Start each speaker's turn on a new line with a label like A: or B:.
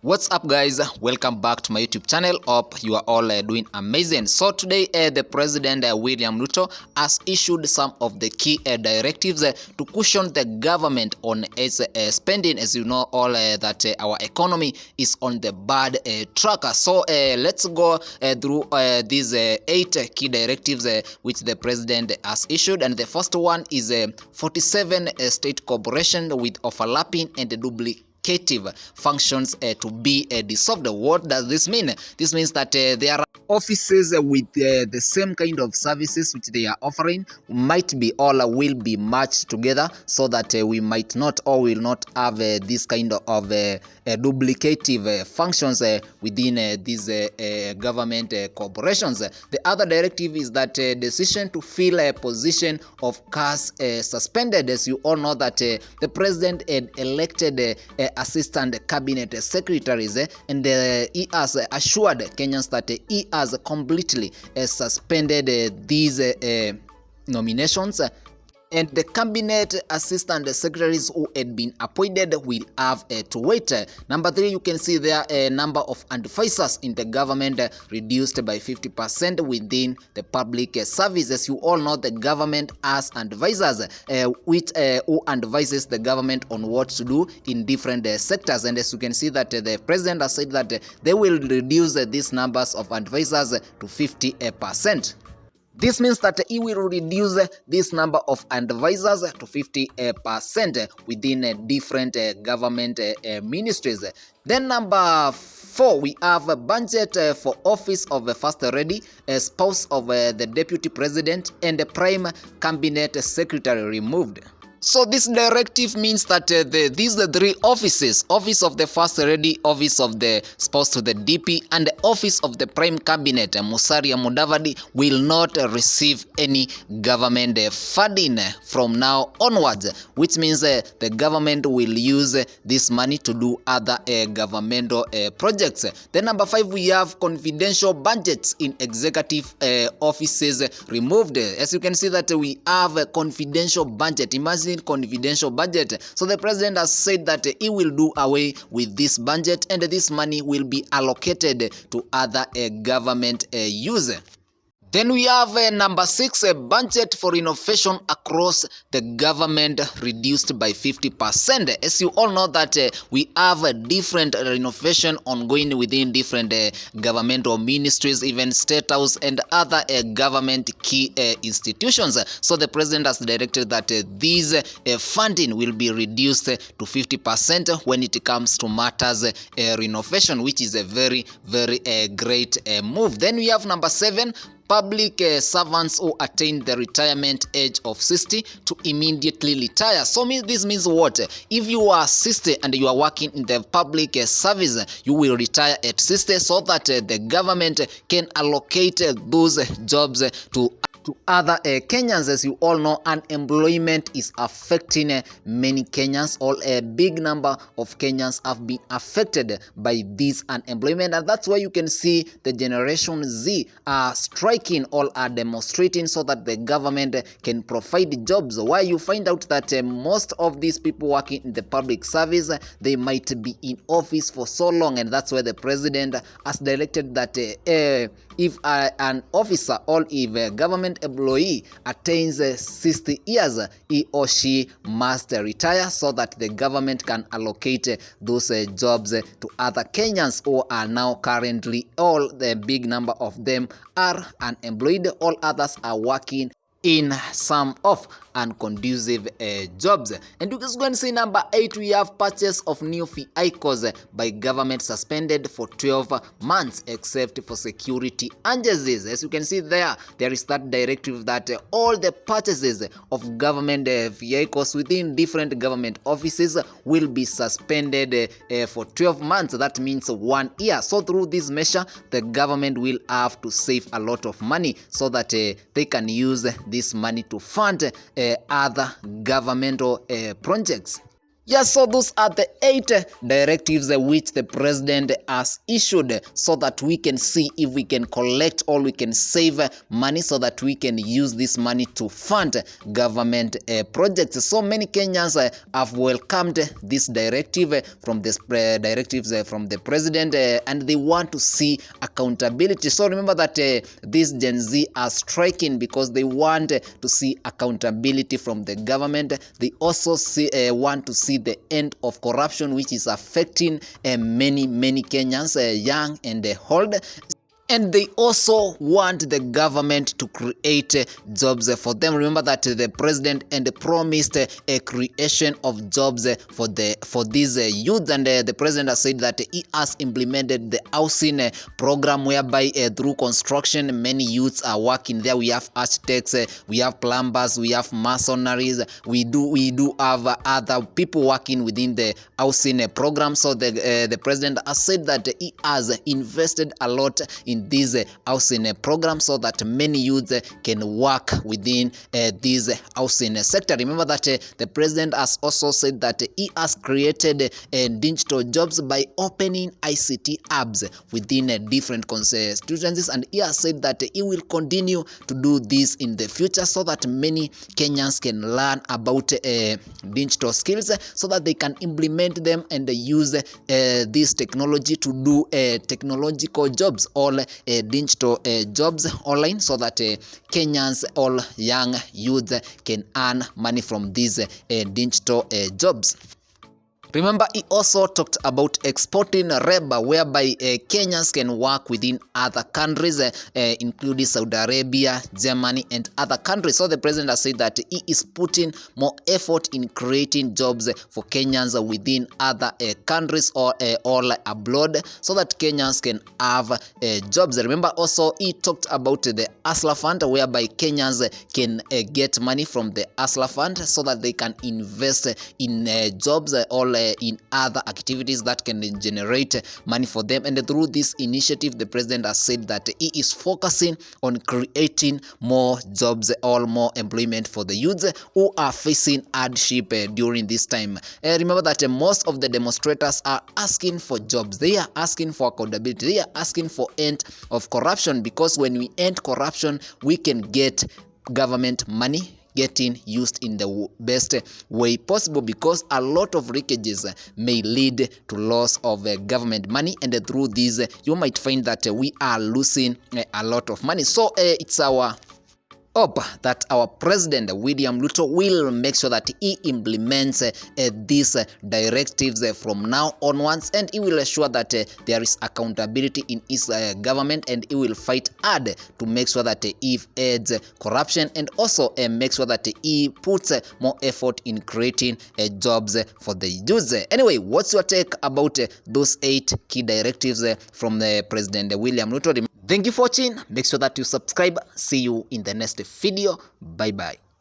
A: What's up, guys? Welcome back to my YouTube channel. Hope you are all doing amazing. So today the President William Ruto has issued some of the key directives to cushion the government on its spending. As you know all that our economy is on the bad track. So let's go through these 8 key directives which the President has issued. And the first one is 47 state corporations with overlapping and duplicative functions to be dissolved. What does this mean? This means that there are offices with the same kind of services which they are offering might be all will be matched together, so that we might not or will not have this kind of duplicative functions within these government corporations. The other directive is that decision to fill a position of cash suspended. As you all know that the president had elected assistant cabinet secretaries and he has assured Kenyans that he has completely suspended these nominations, and the cabinet assistant secretaries who had been appointed will have to wait. Number 3, you can see there a number of advisors in the government reduced by 50% within the public services. You all know the government has advisors which who advises the government on what to do in different sectors. And as you can see that the president has said that they will reduce these numbers of advisors to 50%. This means that he will reduce this number of advisors to 50% within different government ministries. Then number 4, we have a budget for office of the first lady, spouse of the deputy president, and the prime cabinet secretary removed. So this directive means that these are the 3 offices: office of the first lady, office of the spouse to the DP, and the office of the prime cabinet Musalia Mudavadi will not receive any government funding from now onwards, which means the government will use this money to do other governmental projects. Then number 5, we have confidential budgets in executive offices removed. As you can see that we have a confidential budget. Imagine confidential budget. So the president has said that he will do away with this budget and this money will be allocated to other government use. Then we have number 6, a budget for renovation across the government reduced by 50%. As you all know that we have a different renovation ongoing within different governmental ministries, even state house and other government key institutions. So the president has directed that these funding will be reduced to 50% when it comes to matters renovation, which is a very great move. Then we have number 7, public servants who attain the retirement age of 60 to immediately retire. So this means what? If you are 60 and you are working in the public service, you will retire at 60 so that the government can allocate those jobs to other Kenyans. As you all know, unemployment is affecting many Kenyans. A big number of Kenyans have been affected by this unemployment, and that's why you can see the Generation Z are striking, all are demonstrating so that the government can provide jobs. Why you find out that most of these people working in the public service, they might be in office for so long, and that's why the president has directed that if an officer or if a government employee attains 60 years, he or she must retire so that the government can allocate those jobs to other Kenyans who are now currently, all the big number of them are unemployed, all others are working in some of unconducive jobs. And you can go and see number 8, we have purchase of new vehicles by government suspended for 12 months except for security agencies. As you can see there is that directive that all the purchases of government vehicles within different government offices will be suspended for 12 months. That means 1 year. So through this measure, the government will have to save a lot of money so that they can use this money to fund other governmental projects. Yes, so those are the 8 directives which the president has issued so that we can see if we can collect or we can save money so that we can use this money to fund government projects. So many Kenyans have welcomed this directive from this directives from the president and they want to see accountability. So remember that these Gen Z are striking because they want to see accountability from the government. They also want to see the end of corruption, which is affecting many Kenyans, young and old. And they also want the government to create jobs for them. Remember that the president promised a creation of jobs for these youth, and the president has said that he has implemented the housing program whereby through construction many youths are working there. We have architects, we have plumbers, we have masonries, we do have other people working within the housing program. So the president has said that he has invested a lot in this housing program so that many youths can work within this housing sector. Remember that the president has also said that he has created digital jobs by opening ICT hubs within different constituencies, and he has said that he will continue to do this in the future so that many Kenyans can learn about digital skills so that they can implement them and use this technology to do technological jobs, all digital jobs online, so that Kenyans, all young youth can earn money from these digital jobs. Remember, he also talked about exporting labor, whereby Kenyans can work within other countries, including Saudi Arabia, Germany, and other countries. So the president has said that he is putting more effort in creating jobs for Kenyans within other countries or all abroad, so that Kenyans can have jobs. Remember, also he talked about the Hustler Fund, whereby Kenyans can get money from the Hustler Fund so that they can invest in jobs all in other activities that can generate money for them. And through this initiative, the president has said that he is focusing on creating more jobs or more employment for the youths who are facing hardship during this time. Remember that most of the demonstrators are asking for jobs. They are asking for accountability. They are asking for end of corruption, because when we end corruption, we can get government money getting used in the best way possible, because a lot of leakages may lead to loss of government money, and through this you might find that we are losing a lot of money. So it's our hope that our president William Ruto will make sure that he implements these directives from now onwards, and he will assure that there is accountability in his government, and he will fight hard to make sure that he ends corruption, and also make sure that he puts more effort in creating jobs for the youth. Anyway, what's your take about those 8 key directives from the President William Ruto? Thank you for watching. Make sure that you subscribe. See you in the next video. Bye bye.